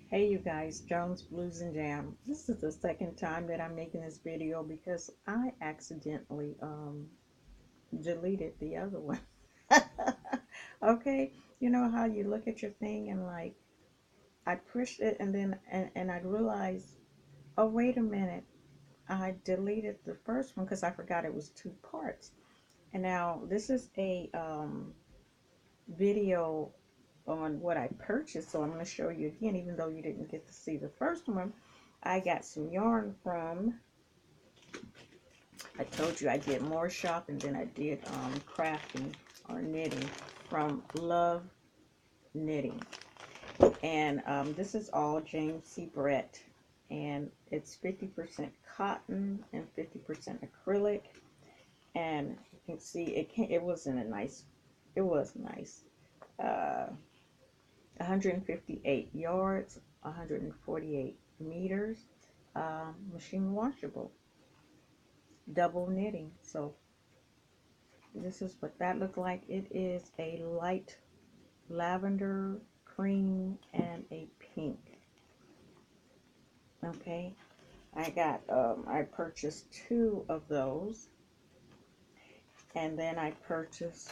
Hey you guys, Jones Blues and Jam. This is the second time that I'm making this video because I accidentally deleted the other one. Okay, you know how you look at your thing and like I pushed it and then and I realized, oh wait a minute, I deleted the first one because I forgot it was two parts. And now this is a video on what I purchased, so I'm going to show you again, even though you didn't get to see the first one. I got some yarn from, I told you I did more shopping than I did crafting or knitting, from Love Knitting. And this is all James C. Brett, and it's 50% cotton and 50% acrylic. And you can see it wasn't a nice, it was nice. 158 yards, 148 meters, machine washable, double knitting. So this is what that looked like. It is a light lavender, cream, and a pink. Okay, I purchased two of those, and then I purchased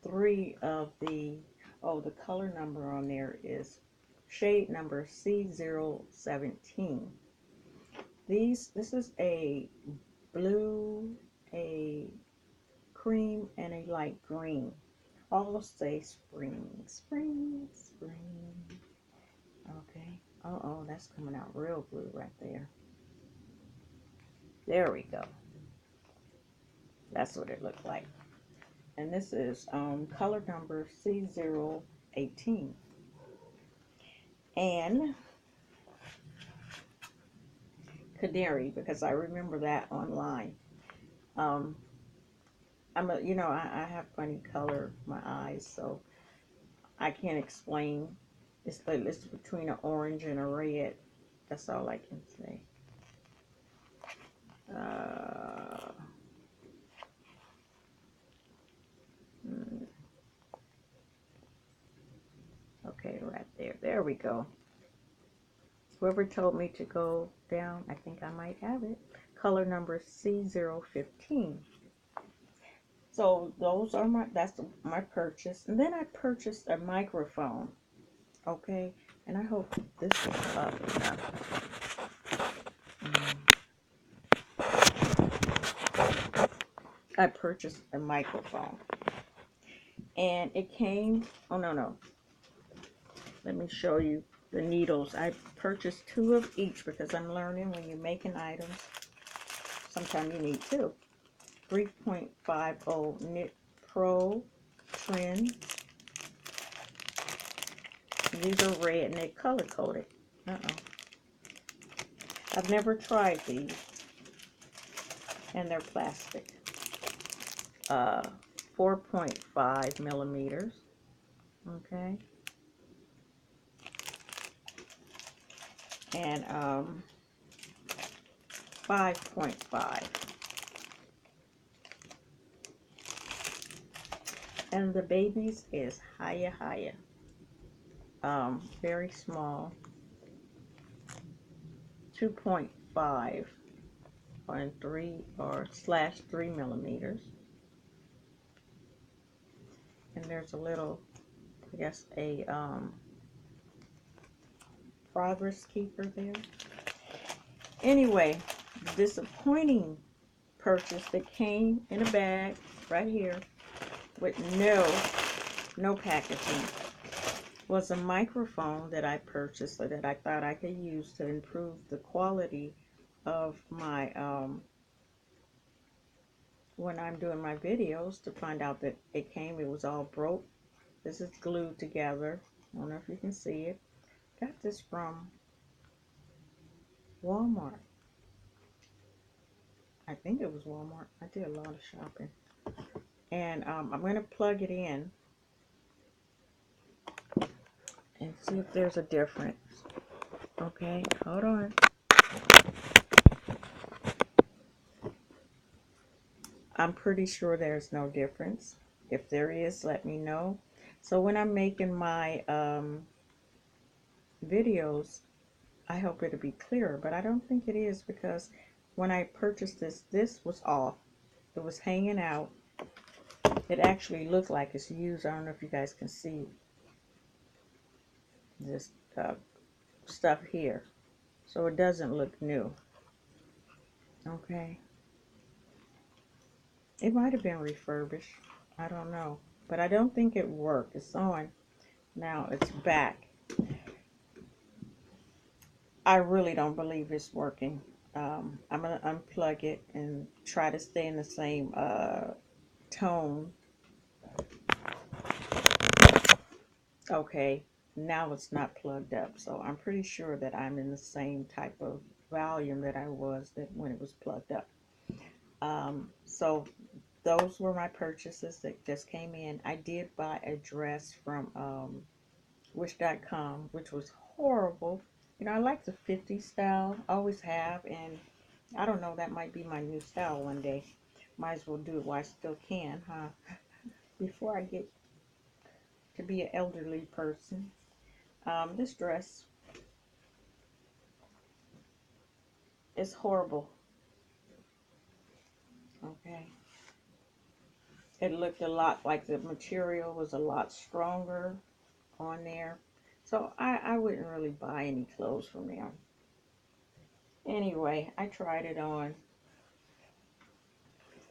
three of the, oh, the color number on there is shade number C017. This is a blue, a cream, and a light green. All say spring, spring, spring. Okay. Oh, that's coming out real blue right there. There we go. That's what it looked like. And this is color number C018. And Canary, because I remember that online. Um, I have funny color, my eyes, so I can't explain. It's between an orange and a red. That's all I can say. Uh, hmm, okay, right there. There we go. Whoever told me to go down, I think I might have it. Color number C015. So that's my purchase. And then I purchased a microphone. Okay, and I hope this is up enough. I purchased a microphone, and it came, oh no, let me show you the needles. I purchased two of each because I'm learning when you're making items, sometimes you need two. 3.50 Knit Pro Trend. These are red and they're color coded. I've never tried these, and they're plastic. 4.5 millimeters. Okay. And 5.5. And the babies is higher. Very small. 2.5 on 3 or slash 3 millimeters. And there's a little, I guess, a progress keeper there. Anyway, disappointing purchase that came in a bag right here with no packaging was a microphone that I purchased, so that I thought I could use to improve the quality of my when I'm doing my videos, to find out that it was all broke. This is glued together. I don't know if you can see it. Got this from Walmart. I think it was Walmart. I did a lot of shopping. And I'm going to plug it in and see if there's a difference. Okay, hold on. I'm pretty sure there's no difference. If there is, let me know. So when I'm making my videos, I hope it'll be clearer, but I don't think it is, because when I purchased this, this was off. It was hanging out. It actually looked like it's used. I don't know if you guys can see this stuff here. So it doesn't look new. Okay. It might have been refurbished. I don't know. But I don't think it worked. It's on. Now it's back. I really don't believe it's working. I'm going to unplug it and try to stay in the same tone. Okay, now it's not plugged up. So I'm pretty sure that I'm in the same type of volume that I was that when it was plugged up. So those were my purchases that just came in. I did buy a dress from Wish.com, which was horrible. You know, I like the 50s style, always have, and I don't know, that might be my new style one day. Might as well do it while I still can, huh? Before I get to be an elderly person. This dress is horrible. Okay. It looked a lot like the material was a lot stronger on there. So I wouldn't really buy any clothes from there. Anyway, I tried it on.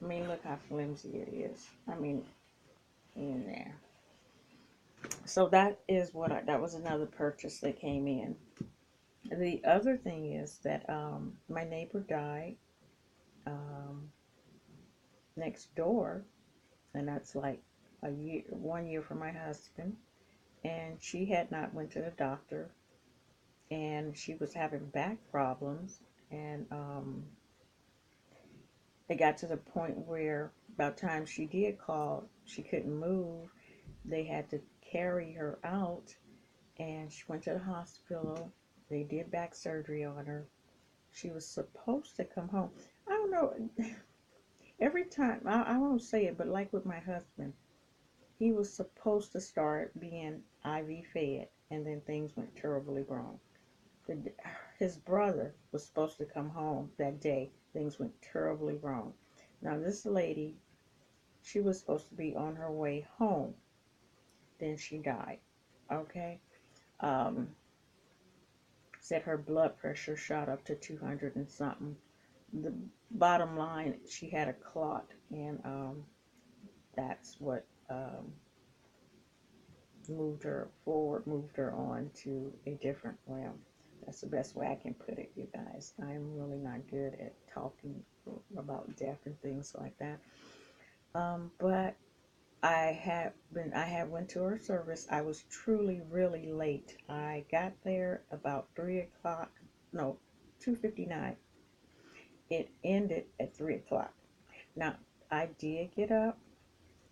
I mean, look how flimsy it is. I mean, in there. So that is what that was another purchase that came in. The other thing is that my neighbor died um, next door, and that's like a year, 1 year for my husband, and she had not went to the doctor, and she was having back problems, and it got to the point where about time she did call, she couldn't move. They had to carry her out, and she went to the hospital. They did back surgery on her. She was supposed to come home. I don't know. Every time, I won't say it, but like with my husband, he was supposed to start being IV fed, and then things went terribly wrong. The, his brother was supposed to come home that day. Things went terribly wrong. Now, this lady, she was supposed to be on her way home. Then she died. Okay? Um, Said her blood pressure shot up to 200 and something. The bottom line, she had a clot, and that's what moved her forward, moved her on to a different realm. That's the best way I can put it, you guys. I'm really not good at talking about death and things like that. But I had went to her service. I was truly really late. I got there about 3 o'clock. No, 2:59. It ended at 3 o'clock. Now I did get up.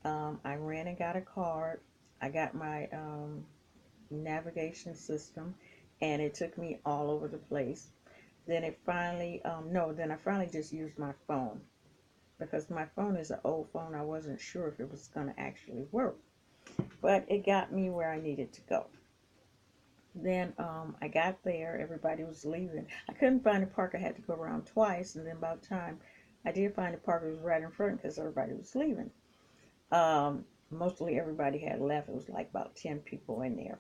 I ran and got a card. I got my navigation system, and it took me all over the place. Then it finally, no, then I finally just used my phone, because my phone is an old phone. I wasn't sure if it was going to actually work, but it got me where I needed to go. Then I got there, everybody was leaving. I couldn't find a park. I had to go around twice, and then by the time I did find a park, it was right in front because everybody was leaving. Mostly everybody had left. It was like about 10 people in there.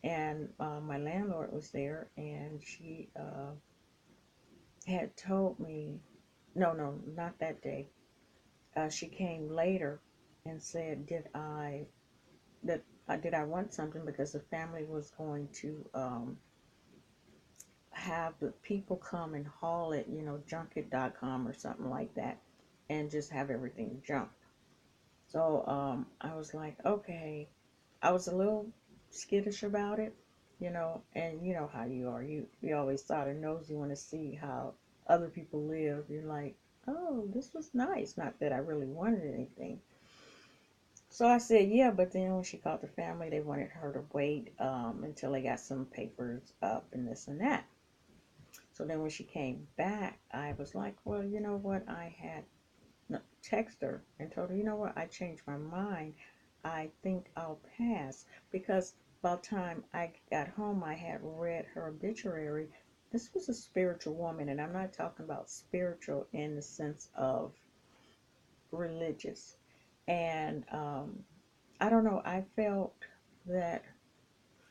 And my landlord was there, and she had told me, no, no, not that day. She came later and said, did I want something, because the family was going to have the people come and haul it, junket.com or something like that, and just have everything junked. So I was like, okay. I was a little skittish about it, and you know how you are. You always sort of nosy, want to see how other people live. You're like, oh, this was nice. Not that I really wanted anything. So I said, yeah, but then when she called the family, they wanted her to wait until they got some papers up and this and that. So then when she came back, I was like, well, you know what? I had text her and told her, you know what? I changed my mind. I think I'll pass, because About time I got home, I had read her obituary. This was a spiritual woman, and I'm not talking about spiritual in the sense of religious. And I don't know, I felt that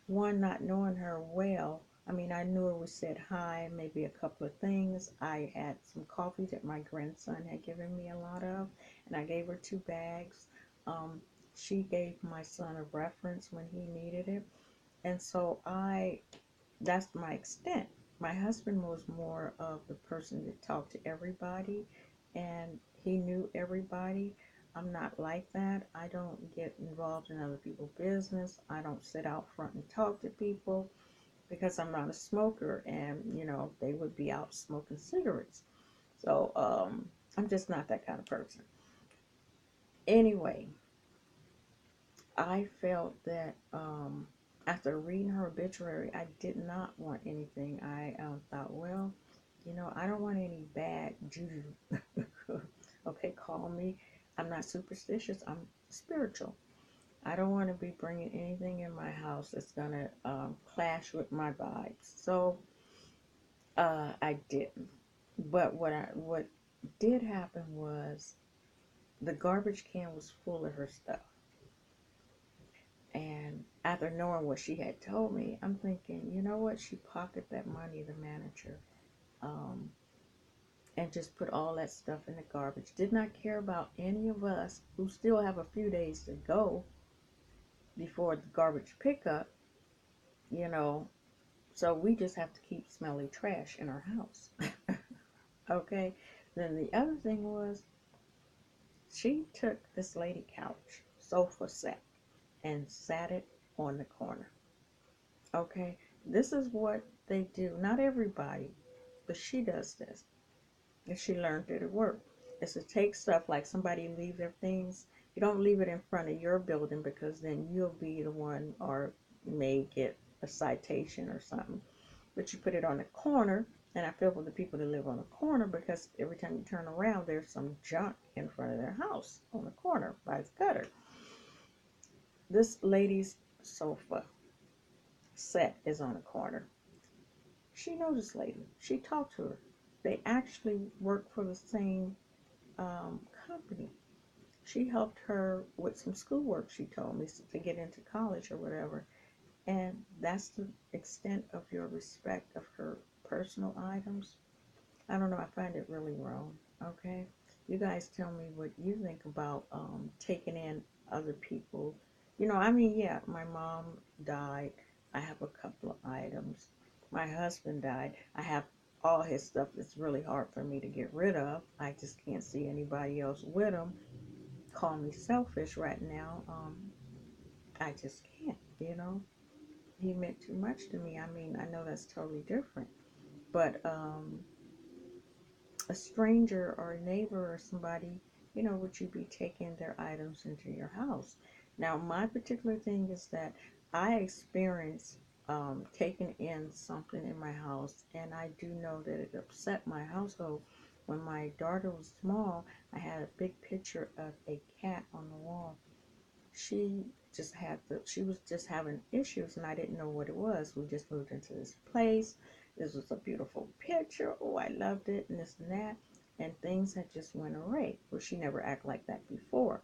one, not knowing her well, I mean, I knew her, we said hi, maybe a couple of things. I had some coffee that my grandson had given me a lot of, and I gave her 2 bags. Um, she gave my son a reference when he needed it. And so that's my extent. My husband was more of the person that talked to everybody, and he knew everybody. I'm not like that. I don't get involved in other people's business. I don't sit out front and talk to people because I'm not a smoker, and they would be out smoking cigarettes. So I'm just not that kind of person. Anyway, I felt that after reading her obituary, I did not want anything. I thought, well, I don't want any bad juju. Okay, call me. I'm not superstitious. I'm spiritual. I don't want to be bringing anything in my house that's going to clash with my vibes. So I didn't. But what did happen was the garbage can was full of her stuff. And after knowing what she had told me, I'm thinking, you know what? She pocketed that money, the manager, um, and just put all that stuff in the garbage. Did not care about any of us who still have a few days to go before the garbage pickup, you know. So we just have to keep smelly trash in our house. Okay. Then the other thing was she took this lady couch, sofa set, and sat it on the corner. Okay, this is what they do. Not everybody, but she does this. And she learned it at work. Is to take stuff like somebody leave their things. You don't leave it in front of your building because then you'll be the one or may get a citation or something. But you put it on the corner, and I feel for the people that live on the corner because every time you turn around, there's some junk in front of their house on the corner by the gutter. This lady's sofa set is on the corner. She knows this lady. She talked to her. They actually work for the same company. She helped her with some schoolwork, she told me, to get into college or whatever. And that's the extent of your respect of her personal items. I don't know. I find it really wrong. Okay. You guys tell me what you think about taking in other people. I mean, yeah, my mom died. I have a couple of items. My husband died. I have all his stuff that's really hard for me to get rid of. I just can't see anybody else with him. Call me selfish right now. I just can't. He meant too much to me. I mean, I know that's totally different. But a stranger or a neighbor or somebody, would you be taking their items into your house? Now, my particular thing is that I experienced taking in something in my house, and I do know that it upset my household. When my daughter was small, I had a big picture of a cat on the wall. She was just having issues, and I didn't know what it was. We just moved into this place. This was a beautiful picture. Oh, I loved it, and this and that. And things had just went awry. Well, she never acted like that before.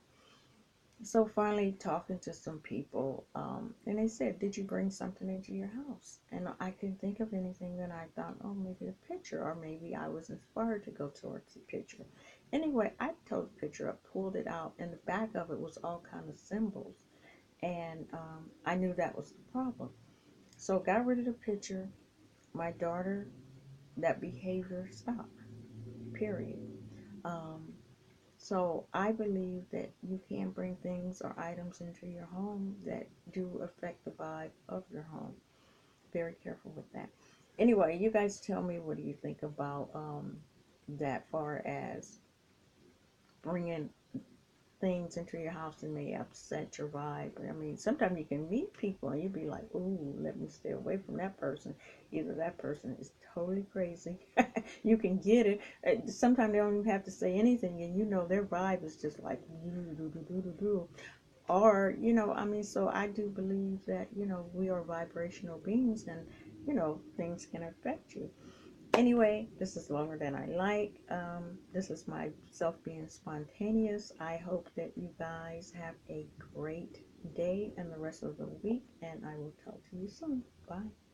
So finally, talking to some people, and they said, "Did you bring something into your house?" And I couldn't think of anything. Then I thought, oh, maybe the picture, or maybe I was inspired to go towards the picture. Anyway, I told the picture up, pulled it out, and the back of it was all kind of symbols, and I knew that was the problem. So got rid of the picture. My daughter, that behavior stopped. Period. Um, So I believe that you can bring things or items into your home that do affect the vibe of your home. Very careful with that. Anyway, you guys tell me, what do you think about that far as bringing things into your house and may upset your vibe? I mean, sometimes you can meet people and you be like, ooh, let me stay away from that person. Either that person is totally crazy. You can get it. Sometimes they don't even have to say anything, and their vibe is just like, do, do, do, do, do, do. Or, you know, I mean, so I do believe that, you know, we are vibrational beings and, you know, things can affect you. Anyway, this is longer than I like. This is myself being spontaneous. I hope that you guys have a great day and the rest of the week, and I will talk to you soon. Bye.